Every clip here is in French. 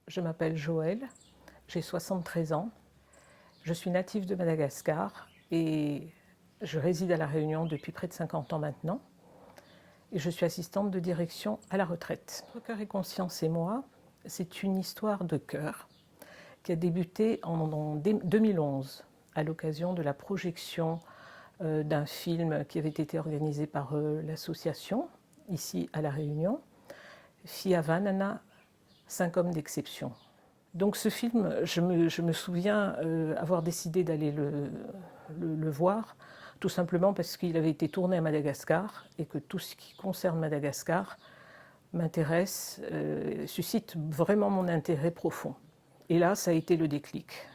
Je m'appelle Joëlle, j'ai 73 ans. Je suis native de Madagascar et je réside à La Réunion depuis près de 50 ans maintenant. Et je suis assistante de direction à la retraite. Entre Cœur et Conscience et moi, c'est une histoire de cœur qui a débuté en 2011 à l'occasion de la projection d'un film qui avait été organisé par l'association ici à La Réunion, Fiavanana, 5 hommes d'exception. Donc ce film, je me souviens avoir décidé d'aller le voir, tout simplement parce qu'il avait été tourné à Madagascar et que tout ce qui concerne Madagascar m'intéresse, suscite vraiment mon intérêt profond. Et là, ça a été le déclic.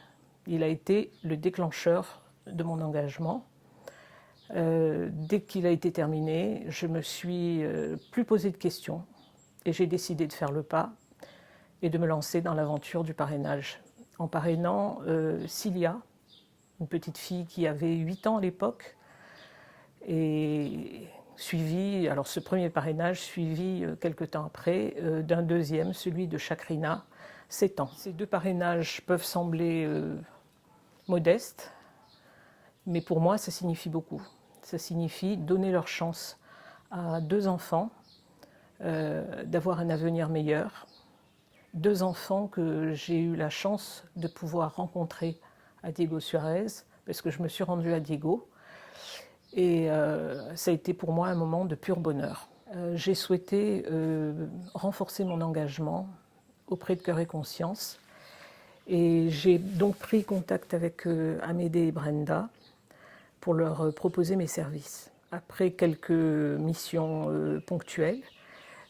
Il a été le déclencheur de mon engagement. Dès qu'il a été terminé, je me suis plus posé de questions et j'ai décidé de faire le pas et de me lancer dans l'aventure du parrainage. En parrainant Cilia, une petite fille qui avait 8 ans à l'époque, et suivi, alors ce premier parrainage suivi quelques temps après d'un deuxième, celui de Chakrina, 7 ans. Ces deux parrainages peuvent sembler modestes, mais pour moi ça signifie beaucoup. Ça signifie donner leur chance à 2 enfants d'avoir un avenir meilleur. 2 enfants que j'ai eu la chance de pouvoir rencontrer à Diego Suarez, parce que je me suis rendue à Diego, et ça a été pour moi un moment de pur bonheur. J'ai souhaité renforcer mon engagement auprès de Cœur et Conscience, et j'ai donc pris contact avec Amédée et Brenda pour leur proposer mes services. Après quelques missions ponctuelles,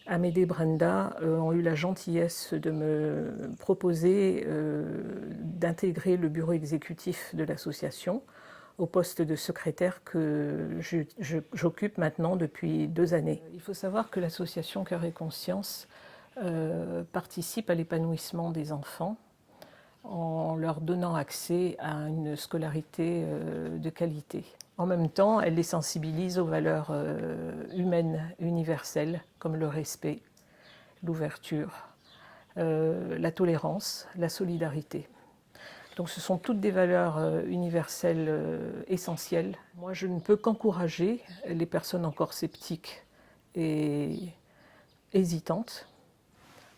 Amédée et Brenda ont eu la gentillesse de me proposer d'intégrer le bureau exécutif de l'association au poste de secrétaire que j'occupe maintenant depuis 2 années. Il faut savoir que l'association Cœur et Conscience participe à l'épanouissement des enfants en leur donnant accès à une scolarité de qualité. En même temps, elle les sensibilise aux valeurs humaines universelles comme le respect, l'ouverture, la tolérance, la solidarité. Donc ce sont toutes des valeurs universelles essentielles. Moi, je ne peux qu'encourager les personnes encore sceptiques et hésitantes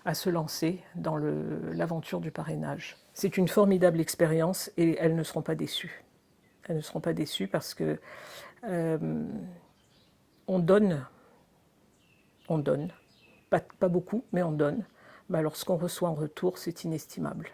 à se lancer dans l'aventure du parrainage. C'est une formidable expérience et elles ne seront pas déçues. Elles ne seront pas déçues parce que on donne, pas beaucoup, mais on donne. Mais alors ce qu'on reçoit en retour, c'est inestimable.